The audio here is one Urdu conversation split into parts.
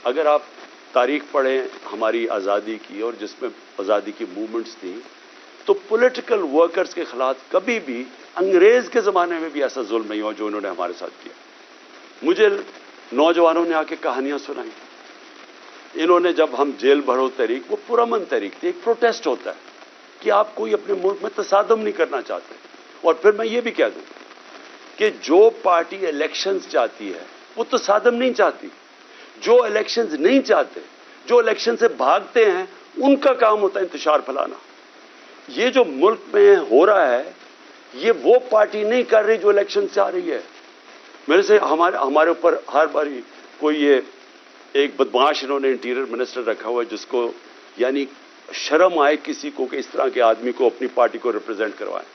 اگر آپ تاریخ پڑھیں ہماری آزادی کی اور جس میں آزادی کی موومنٹس تھیں تو پولیٹیکل ورکرز کے خلاف کبھی بھی انگریز کے زمانے میں بھی ایسا ظلم نہیں ہوا جو انہوں نے ہمارے ساتھ کیا. مجھے نوجوانوں نے آ کے کہانیاں سنائیں. انہوں نے جب ہم جیل بھرو تحریک، وہ پرامن تحریک تھی، ایک پروٹیسٹ ہوتا ہے کہ آپ کوئی اپنے ملک میں تصادم نہیں کرنا چاہتے. اور پھر میں یہ بھی کہہ دوں کہ جو پارٹی الیکشنز چاہتی ہے وہ تصادم نہیں چاہتی. جو الیکشنز نہیں چاہتے، جو الیکشن سے بھاگتے ہیں، ان کا کام ہوتا ہے انتشار پھیلانا. یہ جو ملک میں ہو رہا ہے یہ وہ پارٹی نہیں کر رہی جو الیکشن سے آ رہی ہے. میرے سے ہمارے اوپر ہر باری کوئی یہ ایک بدمعاش انہوں نے انٹیریئر منسٹر رکھا ہوا ہے جس کو یعنی شرم آئے کسی کو کہ اس طرح کے آدمی کو اپنی پارٹی کو ریپرزینٹ کروائیں.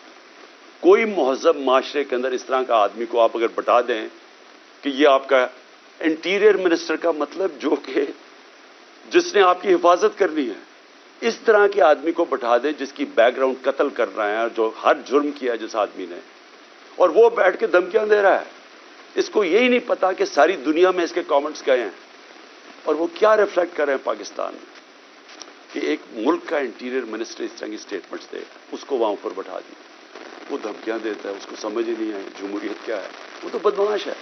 کوئی مہذب معاشرے کے اندر اس طرح کا آدمی کو آپ اگر بتا دیں کہ یہ آپ کا انٹیریئر منسٹر کا مطلب جو کہ جس نے آپ کی حفاظت کرنی ہے، اس طرح کے آدمی کو بٹھا دیں جس کی بیک گراؤنڈ قتل کر رہا ہے، جو ہر جرم کیا ہے جس آدمی نے، اور وہ بیٹھ کے دھمکیاں دے رہا ہے. اس کو یہی نہیں پتا کہ ساری دنیا میں اس کے کامنٹس گئے ہیں اور وہ کیا ریفلیکٹ کر رہے ہیں پاکستان میں کہ ایک ملک کا انٹیریئر منسٹر اس طرح کی اسٹیٹمنٹس دے. اس کو وہاں اوپر بٹھا دی، وہ دھمکیاں دیتا ہے، اس کو سمجھ ہی نہیں آئی جمہوریت کیا ہے. وہ تو بدمعاش ہے.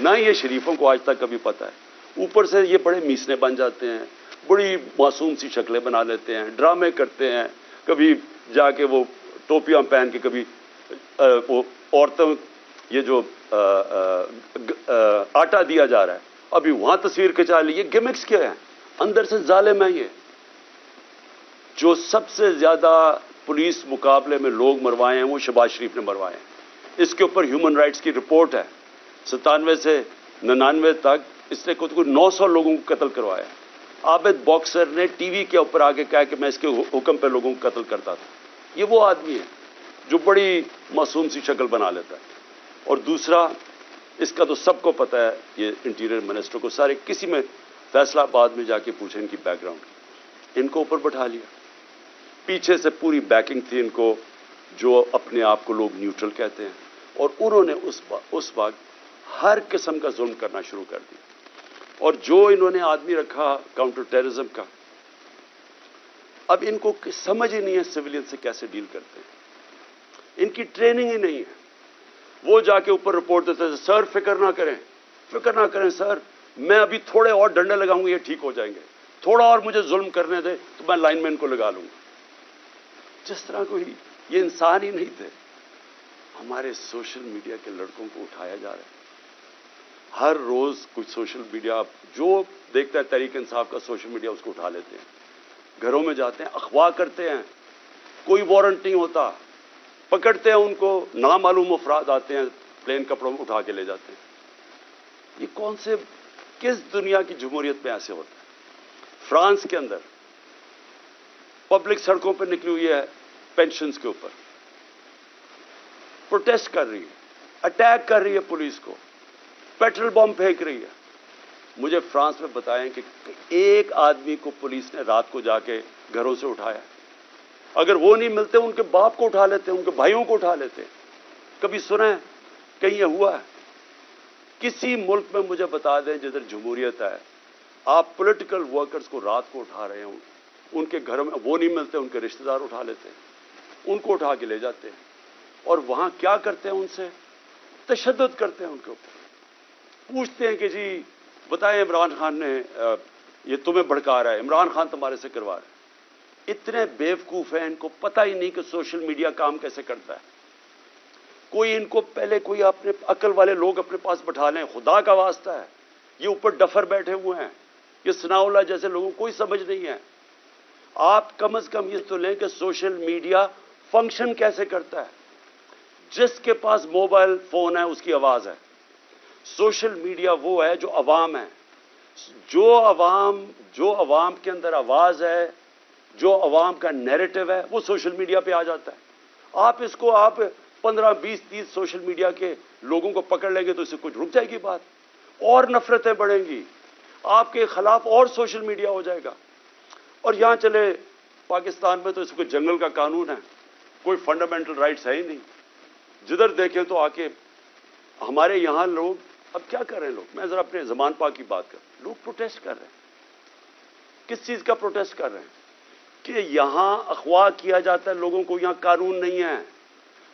نہ یہ شریفوں کو آج تک کبھی پتا ہے. اوپر سے یہ بڑے میسنے بن جاتے ہیں، بڑی معصوم سی شکلیں بنا لیتے ہیں، ڈرامے کرتے ہیں. کبھی جا کے وہ ٹوپیاں پہن کے، کبھی وہ عورتوں یہ جو آٹا دیا جا رہا ہے ابھی وہاں تصویر کھچا لی. یہ گیمکس کیا ہیں؟ اندر سے ظالم ہے. یہ جو سب سے زیادہ پولیس مقابلے میں لوگ مروائے ہیں وہ شہباز شریف نے مروائے ہیں. اس کے اوپر ہیومن رائٹس کی رپورٹ ہے. 97 سے 99 تک اس نے کوئی 900 لوگوں کو قتل کروایا. عابد باکسر نے ٹی وی کے اوپر آگے کہا کہ میں اس کے حکم پہ لوگوں کو قتل کرتا تھا. یہ وہ آدمی ہے جو بڑی معصوم سی شکل بنا لیتا ہے. اور دوسرا، اس کا تو سب کو پتا ہے، یہ انٹیریئر منسٹر کو سارے کسی میں فیصلہ آباد میں جا کے پوچھیں ان کی بیک گراؤنڈ کی. ان کو اوپر بٹھا لیا. پیچھے سے پوری بیکنگ تھی ان کو، جو اپنے آپ کو لوگ نیوٹرل کہتے ہیں، اور انہوں نے اس وقت ہر قسم کا ظلم کرنا شروع کر دیا. اور جو انہوں نے آدمی رکھا کاؤنٹر ٹیررزم کا، اب ان کو سمجھ ہی نہیں ہے سویلین سے کیسے ڈیل کرتے ہیں. ان کی ٹریننگ ہی نہیں ہے. وہ جا کے اوپر رپورٹ دیتے تھے، سر فکر نہ کریں سر، میں ابھی تھوڑے اور ڈنڈے لگاؤں گا یہ ٹھیک ہو جائیں گے، تھوڑا اور مجھے ظلم کرنے دے تو میں لائن مین کو لگا لوں گا. جس طرح کوئی یہ انسان ہی نہیں تھے. ہمارے سوشل میڈیا کے لڑکوں کو اٹھایا جا رہا ہے. ہر روز کچھ سوشل میڈیا جو دیکھتا ہے تحریک انصاف کا سوشل میڈیا اس کو اٹھا لیتے ہیں، گھروں میں جاتے ہیں، اغوا کرتے ہیں. کوئی وارنٹ نہیں ہوتا، پکڑتے ہیں ان کو. نامعلوم افراد آتے ہیں پلین کپڑوں میں اٹھا کے لے جاتے ہیں. یہ کس دنیا کی جمہوریت میں ایسے ہوتا ہے؟ فرانس کے اندر پبلک سڑکوں پہ نکلی ہوئی ہے پینشنز کے اوپر، پروٹیسٹ کر رہی ہے، اٹیک کر رہی ہے پولیس کو، پیٹرول بم پھینک رہی ہے. مجھے فرانس میں بتائیں کہ ایک آدمی کو پولیس نے رات کو جا کے گھروں سے اٹھایا. اگر وہ نہیں ملتے ان کے باپ کو اٹھا لیتے، ان کے بھائیوں کو اٹھا لیتے. کبھی سنا ہے کہیں یہ ہوا ہے؟ کسی ملک میں مجھے بتا دیں جدھر جمہوریت ہے آپ پولیٹیکل ورکرز کو رات کو اٹھا رہے ہوں، ان کے گھروں میں وہ نہیں ملتے، ان کے رشتہ دار اٹھا لیتے ہیں، ان کو اٹھا کے لے جاتے ہیں. اور وہاں کیا کرتے ہیں؟ ان سے تشدد کرتے ہیں، ان کے اوپر پوچھتے ہیں کہ جی بتائیں عمران خان نے یہ تمہیں بھڑکا رہا ہے، عمران خان تمہارے سے کروا رہا ہے. اتنے بیوقوف ہیں، ان کو پتہ ہی نہیں کہ سوشل میڈیا کام کیسے کرتا ہے. کوئی ان کو پہلے کوئی اپنے عقل والے لوگ اپنے پاس بٹھا لیں، خدا کا واسطہ ہے. یہ اوپر ڈفر بیٹھے ہوئے ہیں، یہ ثناء اللہ جیسے لوگوں کو کوئی سمجھ نہیں ہے. آپ کم از کم یہ تو لیں کہ سوشل میڈیا فنکشن کیسے کرتا ہے. جس کے پاس موبائل فون ہے اس کی آواز ہے. سوشل میڈیا وہ ہے جو عوام ہے. جو عوام کے اندر آواز ہے، جو عوام کا نیریٹو ہے، وہ سوشل میڈیا پہ آ جاتا ہے. آپ 15 20 30 سوشل میڈیا کے لوگوں کو پکڑ لیں گے تو اس سے کچھ رک جائے گی بات، اور نفرتیں بڑھیں گی، آپ کے خلاف اور سوشل میڈیا ہو جائے گا. اور یہاں چلے پاکستان میں تو اس کو جنگل کا قانون ہے، کوئی فنڈامنٹل رائٹس ہے ہی نہیں. جدھر دیکھیں تو آ کے ہمارے یہاں لوگ اب کیا کر رہے ہیں. لوگ، میں ذرا اپنے زمان پاک کی بات کروں، لوگ پروٹیسٹ کر رہے ہیں. کس چیز کا پروٹیسٹ کر رہے ہیں؟ کہ یہاں اغوا کیا جاتا ہے لوگوں کو, یہاں قانون نہیں ہے.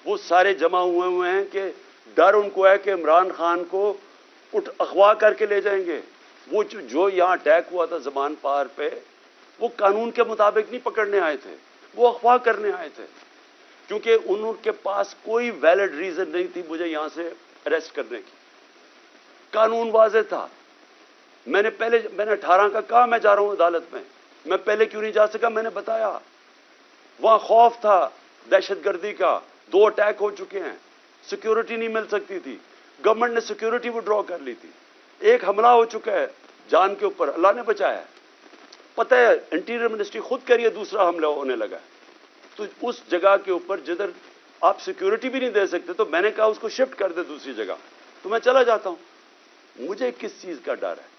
وہ سارے جمع ہوئے ہیں کہ ڈر ان کو ہے کہ عمران خان کو اغوا کر کے لے جائیں گے. وہ جو یہاں اٹیک ہوا تھا زمان پار پہ, وہ قانون کے مطابق نہیں پکڑنے آئے تھے, وہ اغوا کرنے آئے تھے, کیونکہ ان کے پاس کوئی ویلڈ ریزن نہیں تھی مجھے یہاں سے اریسٹ کرنے کی. قانون واضح تھا. میں نے 18 کا کہا میں جا رہا ہوں عدالت میں پہلے کیوں نہیں جا سکا؟ میں نے بتایا وہاں خوف تھا دہشت گردی کا, 2 اٹیک ہو چکے ہیں, سیکیورٹی نہیں مل سکتی تھی, گورنمنٹ نے سیکیورٹی وڈرا کر لی تھی, ایک حملہ ہو چکا ہے جان کے اوپر, اللہ نے بچایا. پتہ ہے انٹیریئر منسٹری خود کہہ رہی ہے دوسرا حملہ ہونے لگا ہے. تو اس جگہ کے اوپر جدھر آپ سیکیورٹی بھی نہیں دے سکتے, تو میں نے کہا اس کو شفٹ کر دے دوسری جگہ, تو میں چلا جاتا ہوں. مجھے کس چیز کا ڈر ہے؟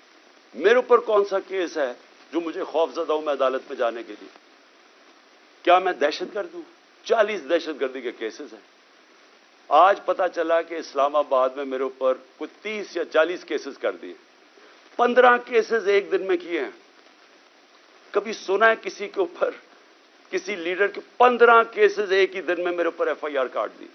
میرے اوپر کون سا کیس ہے جو مجھے خوف زدہ ہوں میں عدالت میں جانے کے لیے؟ کیا میں دہشت گرد ہوں؟ 40 دہشت گردی کے کیسز ہیں. آج پتا چلا کہ اسلام آباد میں میرے اوپر کوئی 30 یا 40 کیسز کر دیے. 15 کیسز ایک دن میں کیے ہیں. کبھی سنا ہے کسی کے اوپر, کسی لیڈر کے 15 کیسز ایک ہی دن میں میرے اوپر FIR کاٹ دی؟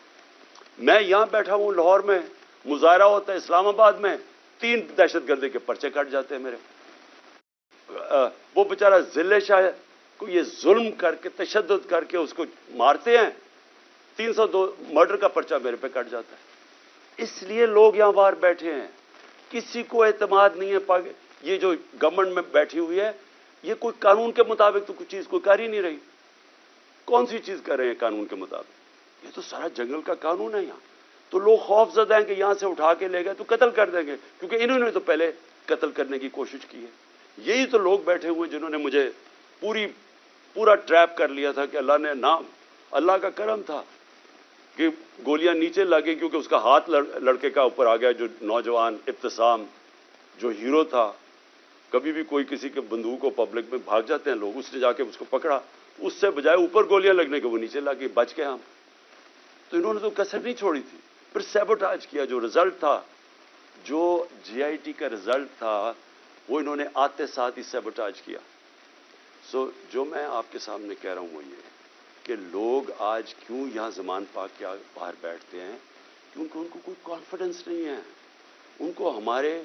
میں یہاں بیٹھا ہوں لاہور میں, مظاہرہ ہوتا ہے اسلام آباد میں, 3 دہشت گردی کے پرچے کٹ جاتے ہیں میرے. وہ بیچارہ ذلے شاہ کو یہ ظلم کر کے, تشدد کر کے اس کو مارتے ہیں, 302 مرڈر کا پرچہ میرے پہ کٹ جاتا ہے. اس لیے لوگ یہاں باہر بیٹھے ہیں, کسی کو اعتماد نہیں ہے. یہ جو گورنمنٹ میں بیٹھی ہوئی ہے, یہ کوئی قانون کے مطابق تو کچھ چیز کوئی کر ہی نہیں رہی. کون سی چیز کر رہے ہیں قانون کے مطابق؟ یہ تو سارا جنگل کا قانون ہے یہاں. تو لوگ خوف زدہ ہیں کہ یہاں سے اٹھا کے لے گئے تو قتل کر دیں گے, کیونکہ انہوں نے تو پہلے قتل کرنے کی کوشش کی ہے. یہی تو لوگ بیٹھے ہوئے جنہوں نے مجھے پورا ٹریپ کر لیا تھا کہ اللہ نے نام, اللہ کا کرم تھا کہ گولیاں نیچے لگیں, کیونکہ اس کا ہاتھ لڑکے کا اوپر آ گیا, جو نوجوان ابتسام جو ہیرو تھا. کبھی بھی کوئی کسی کے بندوق کو پبلک میں بھاگ جاتے ہیں لوگ, اس نے جا کے اس کو پکڑا, اس سے بجائے اوپر گولیاں لگنے کے وہ نیچے لگی, بچ گئے ہم. تو انہوں نے تو کسر نہیں چھوڑی تھی. پھر سیبوٹاج کیا, جو رزلٹ تھا, جو GIT کا رزلٹ تھا, وہ انہوں نے آتے ساتھ ہی سیبوٹاج کیا. سو جو میں آپ کے سامنے کہہ رہا ہوں وہ یہ کہ لوگ آج کیوں یہاں زمان پاک کے باہر بیٹھتے ہیں, کیونکہ ان کو کوئی کانفیڈنس نہیں ہے. ان کو ہمارے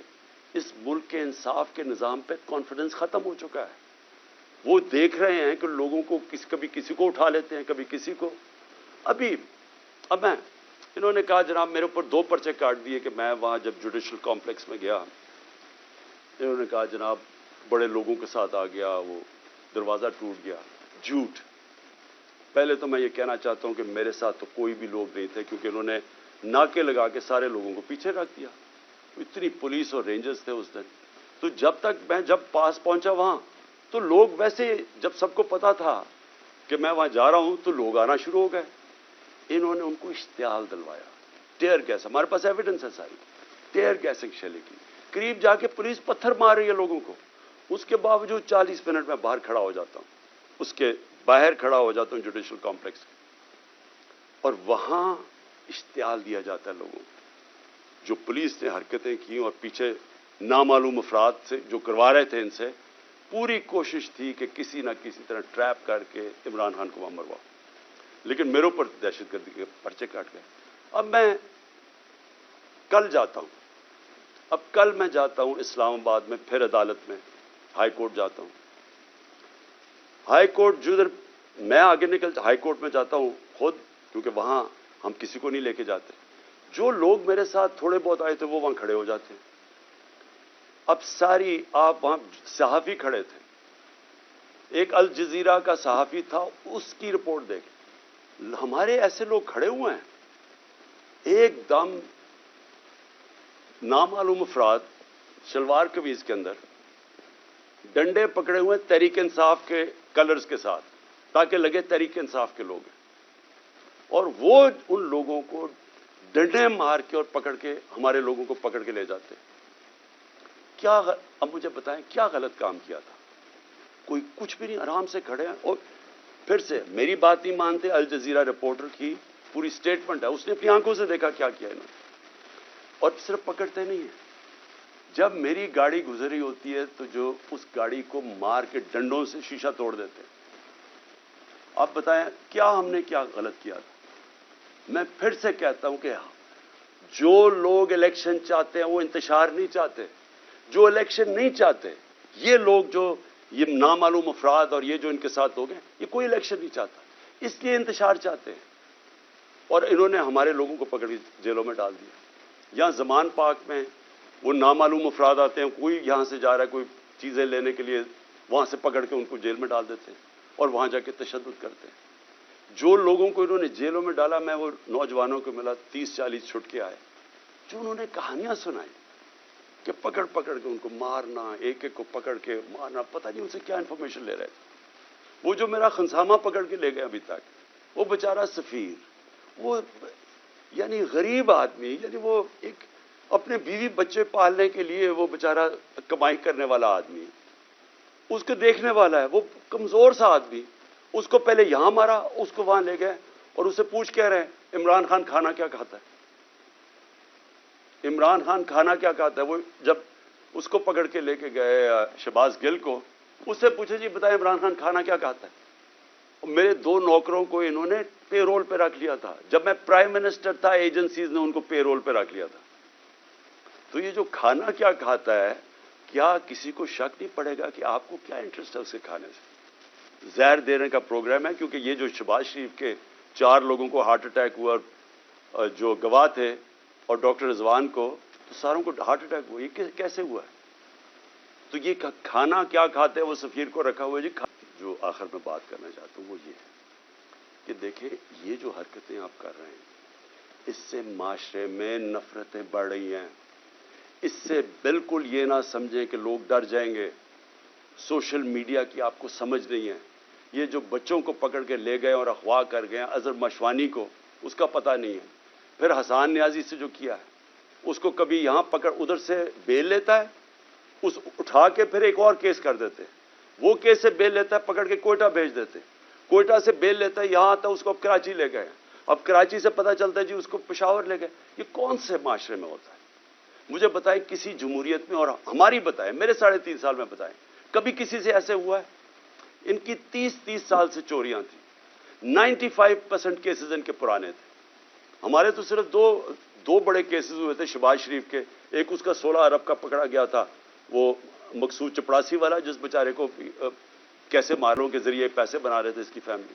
اس ملک کے انصاف کے نظام پہ کانفیڈنس ختم ہو چکا ہے. وہ دیکھ رہے ہیں کہ لوگوں کو کبھی کسی کو اٹھا لیتے ہیں, کبھی کسی کو. اب انہوں نے کہا جناب میرے اوپر 2 پرچے کاٹ دیے کہ میں وہاں جب جوڈیشل کمپلیکس میں گیا, انہوں نے کہا جناب بڑے لوگوں کے ساتھ آ گیا, وہ دروازہ ٹوٹ گیا. جھوٹ. پہلے تو میں یہ کہنا چاہتا ہوں کہ میرے ساتھ تو کوئی بھی لوگ نہیں تھے, کیونکہ انہوں نے ناکے لگا کے سارے لوگوں کو پیچھے رکھ دیا. اتنی پولیس اور رینجرز تھے اس دن. تو جب پاس پہنچا وہاں, تو لوگ ویسے جب سب کو پتا تھا کہ میں وہاں جا رہا ہوں تو لوگ آنا شروع ہو گئے. انہوں نے ان کو اشتعال دلوایا, ٹیئر گیس, ہمارے پاس ایویڈنس ہے ساری, ٹیئر گیسنگ شیلنگ کی. قریب جا کے پولیس پتھر مار رہی ہے لوگوں کو. اس کے باوجود 40 منٹ میں باہر کھڑا ہو جاتا ہوں, اس کے باہر کھڑا ہو جاتا ہوں جوڈیشل کمپلیکس, اور وہاں اشتعال دیا جاتا ہے لوگوں کو. جو پولیس نے حرکتیں کی اور پیچھے نامعلوم افراد سے جو کروا رہے تھے, ان سے پوری کوشش تھی کہ کسی نہ کسی طرح ٹریپ کر کے عمران خان کو وہاں مرواؤ. لیکن میرے اوپر دہشت گردی کے پرچے کاٹ گئے. اب میں کل جاتا ہوں, کل میں جاتا ہوں اسلام آباد میں, پھر عدالت میں ہائی کورٹ جاتا ہوں. ہائی کورٹ جدھر میں آگے ہائی کورٹ میں جاتا ہوں خود, کیونکہ وہاں ہم کسی کو نہیں لے کے جاتے. جو لوگ میرے ساتھ تھوڑے بہت آئے تھے وہ وہاں کھڑے ہو جاتے ہیں. اب آپ وہاں صحافی کھڑے تھے, ایک الجزیرہ کا صحافی تھا, اس کی رپورٹ دیکھ. ہمارے ایسے لوگ کھڑے ہوئے ہیں, ایک دم نامعلوم افراد شلوار قمیض کے اندر ڈنڈے پکڑے ہوئے تحریک انصاف کے کلرز کے ساتھ, تاکہ لگے تحریک انصاف کے لوگ ہیں. اور وہ ان لوگوں کو ڈنڈے مار کے اور پکڑ کے ہمارے لوگوں کو پکڑ کے لے جاتے. اب مجھے بتائیں کیا غلط کام کیا تھا؟ کوئی کچھ بھی نہیں, آرام سے کھڑے ہیں. اور پھر سے میری بات نہیں مانتے. الجزیرہ رپورٹر کی پوری سٹیٹمنٹ ہے, اس نے اپنی آنکھوں سے دیکھا کیا کیا انہوں نے, اور صرف پکڑتے نہیں ہیں, جب میری گاڑی گزر رہی ہوتی ہے تو جو اس گاڑی کو مار کے ڈنڈوں سے شیشہ توڑ دیتے ہیں. آپ بتائیں کیا ہم نے کیا غلط کیا تھا؟ میں پھر سے کہتا ہوں کہ جو لوگ الیکشن چاہتے ہیں وہ انتشار نہیں چاہتے. جو الیکشن نہیں چاہتے، یہ لوگ جو یہ نامعلوم افراد اور یہ جو ان کے ساتھ لوگ ہیں، یہ کوئی الیکشن نہیں چاہتا، اس لیے انتشار چاہتے ہیں. اور انہوں نے ہمارے لوگوں کو پکڑ کے جیلوں میں ڈال دیا. یہاں زمان پاک میں وہ نامعلوم افراد آتے ہیں، کوئی یہاں سے جا رہا ہے کوئی چیزیں لینے کے لیے، وہاں سے پکڑ کے ان کو جیل میں ڈال دیتے ہیں اور وہاں جا کے تشدد کرتے ہیں. جو لوگوں کو انہوں نے جیلوں میں ڈالا، میں وہ نوجوانوں کو ملا 30-40 چھٹ کے آئے جو انہوں نے کہانیاں سنائی کہ پکڑ پکڑ کے ان کو مارنا، ایک ایک کو پکڑ کے مارنا، پتہ نہیں ان سے کیا انفارمیشن لے رہے تھے. وہ جو میرا خنسامہ پکڑ کے لے گئے ابھی تک، وہ بیچارہ سفیر، وہ یعنی غریب آدمی، یعنی وہ ایک اپنے بیوی بچے پالنے کے لیے وہ بیچارہ کمائی کرنے والا آدمی، اس کو دیکھنے والا ہے، وہ کمزور سا آدمی، اس کو پہلے یہاں مارا، اس کو وہاں لے گئے اور اسے پوچھ کہہ رہے ہیں عمران خان کھانا کیا کھاتا ہے. عمران خان کھانا کیا کھاتا ہے. وہ جب اس کو پکڑ کے لے کے گئے شہباز گل کو، اس سے پوچھے جی بتائیں عمران خان کھانا کیا کھاتا ہے. میرے 2 نوکروں کو انہوں نے پے رول پہ رکھ لیا تھا. جب میں پرائم منسٹر تھا، ایجنسیز نے ان کو پے رول پہ رکھ لیا تھا. تو یہ جو کھانا کیا کھاتا ہے، کیا کسی کو شک نہیں پڑے گا کہ آپ کو کیا انٹرسٹ ہے اسے کھانے سے؟ زہر دینے کا پروگرام ہے. کیونکہ یہ جو شہباز شریف کے 4 لوگوں کو ہارٹ اٹیک ہوا، جو گواہ تھے، اور ڈاکٹر رضوان کو، تو ساروں کو ہارٹ اٹیک ہوا. یہ کیسے ہوا ہے؟ تو یہ کھانا کیا کھاتے ہیں وہ سفیر کو رکھا ہوا ہے. جی جو آخر میں بات کرنا چاہتا ہوں وہ یہ ہے کہ دیکھیں یہ جو حرکتیں آپ کر رہے ہیں، اس سے معاشرے میں نفرتیں بڑھ رہی ہیں. اس سے بالکل یہ نہ سمجھیں کہ لوگ ڈر جائیں گے. سوشل میڈیا کی آپ کو سمجھ نہیں ہے. یہ جو بچوں کو پکڑ کے لے گئے اور اغوا کر گئے اظہر مشوانی کو، اس کا پتہ نہیں ہے. پھر حسان نیازی سے جو کیا ہے، اس کو کبھی یہاں پکڑ، ادھر سے بیل لیتا ہے، اس اٹھا کے پھر ایک اور کیس کر دیتے ہیں. وہ کیس سے بیل لیتا ہے، پکڑ کے کوئٹہ بھیج دیتے. کوئٹہ سے بیل لیتا ہے، یہاں آتا ہے، اس کو اب کراچی لے گئے. اب کراچی سے پتہ چلتا ہے جی اس کو پشاور لے گئے. یہ کون سے معاشرے میں ہوتا ہے؟ مجھے بتائیں کسی جمہوریت میں، اور ہماری بتائیں، میرے 3.5 سال میں بتائیں کبھی کسی سے ایسے ہوا ہے؟ ان کی 30 سال سے چوریاں تھیں. 95% کیسز ان کے پرانے تھے. ہمارے تو صرف دو بڑے کیسز ہوئے تھے شہباز شریف کے. ایک اس کا 16 ارب کا پکڑا گیا تھا، وہ مقصود چپڑاسی والا، جس بیچارے کو کیسے ماروں کے ذریعے پیسے بنا رہے تھے اس کی فیملی.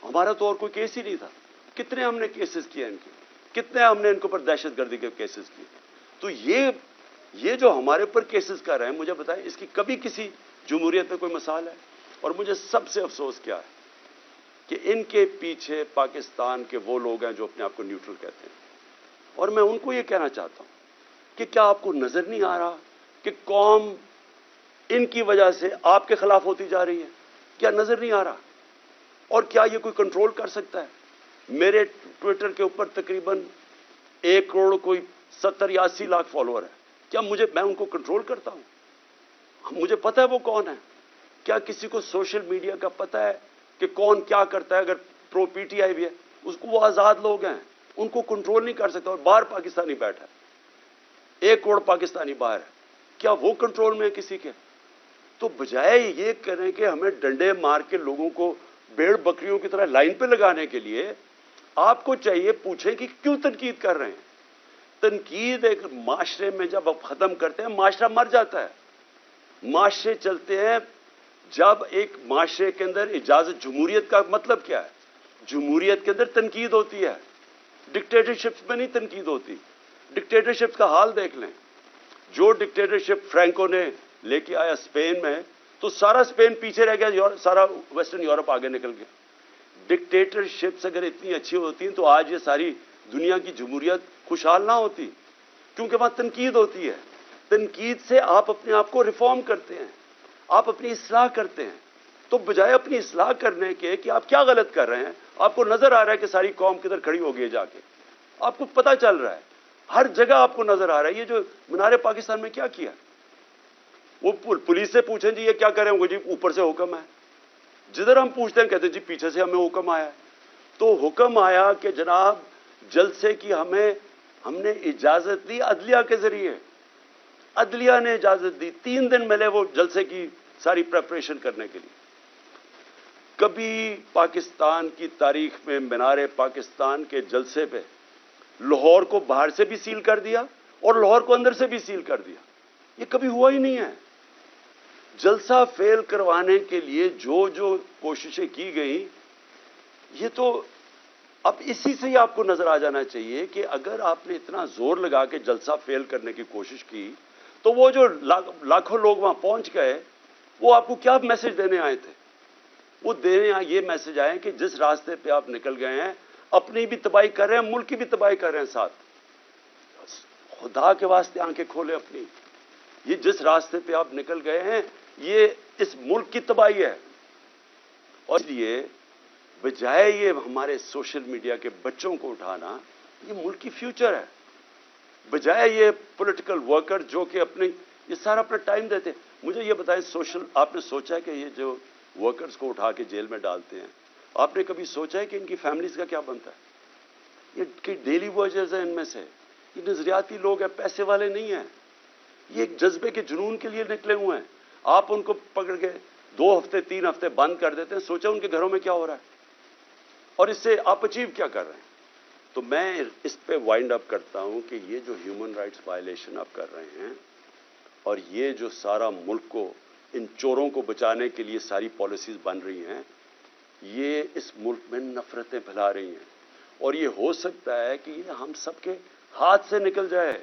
ہمارا تو اور کوئی کیس ہی نہیں تھا. کتنے ہم نے کیسز کیے ان کے، کتنے ہم نے ان کے اوپر دہشت گردی کے کیسز کیے. تو یہ جو ہمارے اوپر کیسز کر رہے ہیں، مجھے بتائیں اس کی کبھی کسی جمہوریت میں کوئی مثال ہے؟ اور مجھے سب سے افسوس کیا ہے کہ ان کے پیچھے پاکستان کے وہ لوگ ہیں جو اپنے آپ کو نیوٹرل کہتے ہیں. اور میں ان کو یہ کہنا چاہتا ہوں کہ کیا آپ کو نظر نہیں آ رہا کہ قوم ان کی وجہ سے آپ کے خلاف ہوتی جا رہی ہے؟ کیا نظر نہیں آ رہا؟ اور کیا یہ کوئی کنٹرول کر سکتا ہے؟ میرے ٹویٹر کے اوپر تقریباً 1 کروڑ کوئی 70 یا 80 لاکھ فالوور ہے. کیا میں ان کو کنٹرول کرتا ہوں؟ مجھے پتہ ہے وہ کون ہے. کیا کسی کو سوشل میڈیا کا پتہ ہے کہ کون کیا کرتا ہے؟ اگر پرو پی ٹی آئی بھی ہے، اس کو وہ آزاد لوگ ہیں، ان کو کنٹرول نہیں کر سکتا. اور باہر پاکستانی بیٹھا ہے، 1 کروڑ پاکستانی باہر ہے، کیا وہ کنٹرول میں ہے کسی کے؟ تو بجائے یہ کریں کہ ہمیں ڈنڈے مار کے لوگوں کو بھیڑ بکریوں کی طرح لائن پہ لگانے کے لیے، آپ کو چاہیے پوچھیں کہ کیوں تنقید کر رہے ہیں. تنقید ایک معاشرے میں جب آپ ختم کرتے ہیں، معاشرہ مر جاتا ہے. معاشرے چلتے ہیں جب ایک معاشرے کے اندر اجازت. جمہوریت کا مطلب کیا ہے؟ جمہوریت کے اندر تنقید ہوتی ہے، ڈکٹیٹرشپ میں نہیں تنقید ہوتی. ڈکٹیٹرشپ کا حال دیکھ لیں. جو ڈکٹیٹرشپ فرینکو نے لے کے آیا اسپین میں، تو سارا اسپین پیچھے رہ گیا، سارا ویسٹرن یورپ آگے نکل گیا. ڈکٹیٹرشپس اگر اتنی اچھی ہوتی ہیں تو آج یہ ساری دنیا کی جمہوریت خوشحال نہ ہوتی، کیونکہ وہاں تنقید ہوتی ہے. تنقید سے آپ اپنے آپ کو ریفارم کرتے ہیں، آپ اپنی اصلاح کرتے ہیں. تو بجائے اپنی اصلاح کرنے کے کہ آپ کیا غلط کر رہے ہیں، آپ کو نظر آ رہا ہے کہ ساری قوم کدھر کھڑی ہو گئی ہے جا کے، آپ کو پتہ چل رہا ہے، ہر جگہ آپ کو نظر آ رہا ہے. یہ جو مینار پاکستان میں کیا وہ پولیس سے پوچھیں جی یہ کیا کریں گے، جی اوپر سے حکم ہے. جدھر ہم پوچھتے ہیں کہتے ہیں جی پیچھے سے ہمیں حکم آیا. تو حکم آیا کہ جناب جلسے کی ہم نے اجازت لی عدلیہ کے ذریعے. عدلیہ نے اجازت دی, 3 دن ملے وہ جلسے کی ساری پریپریشن کرنے کے لیے. کبھی پاکستان کی تاریخ میں مینار پاکستان کے جلسے پہ لاہور کو باہر سے بھی سیل کر دیا اور لاہور کو اندر سے بھی سیل کر دیا. یہ کبھی ہوا ہی نہیں ہے. جلسہ فیل کروانے کے لیے جو جو کوششیں کی گئیں, یہ تو اب اسی سے ہی آپ کو نظر آ جانا چاہیے کہ اگر آپ نے اتنا زور لگا کے جلسہ فیل کرنے کی کوشش کی تو وہ جو لاکھوں لوگ وہاں پہنچ گئے وہ آپ کو کیا میسج دینے آئے تھے؟ وہ دینے یہ میسج آئے کہ جس راستے پہ آپ نکل گئے ہیں اپنی بھی تباہی کر رہے ہیں, ملک کی بھی تباہی کر رہے ہیں ساتھ. خدا کے واسطے آنکھیں کھولے اپنی. یہ جس راستے پہ آپ نکل گئے ہیں یہ اس ملک کی تباہی ہے. اور اس لیے بجائے یہ ہمارے سوشل میڈیا کے بچوں کو اٹھانا, یہ ملک کی فیوچر ہے. بجائے یہ پولیٹیکل ورکر جو کہ اپنے یہ سارا اپنا ٹائم دیتے ہیں. مجھے یہ بتائیں, آپ نے سوچا ہے کہ یہ جو ورکرز کو اٹھا کے جیل میں ڈالتے ہیں, آپ نے کبھی سوچا ہے کہ ان کی فیملیز کا کیا بنتا ہے؟ یہ ڈیلی ویجز ہیں ان میں سے. یہ نظریاتی لوگ ہیں, پیسے والے نہیں ہیں. یہ ایک جذبے کے جنون کے لیے نکلے ہوئے ہیں. آپ ان کو پکڑ کے 2 ہفتے 3 ہفتے بند کر دیتے ہیں. سوچا ان کے گھروں میں کیا ہو رہا ہے اور اس سے آپ اچیو کیا کر رہے ہیں؟ تو میں اس پہ وائنڈ اپ کرتا ہوں کہ یہ جو ہیومن رائٹس وائلیشن آپ کر رہے ہیں اور یہ جو سارا ملک کو ان چوروں کو بچانے کے لیے ساری پالیسیز بن رہی ہیں, یہ اس ملک میں نفرتیں پھیلا رہی ہیں. اور یہ ہو سکتا ہے کہ یہ ہم سب کے ہاتھ سے نکل جائے.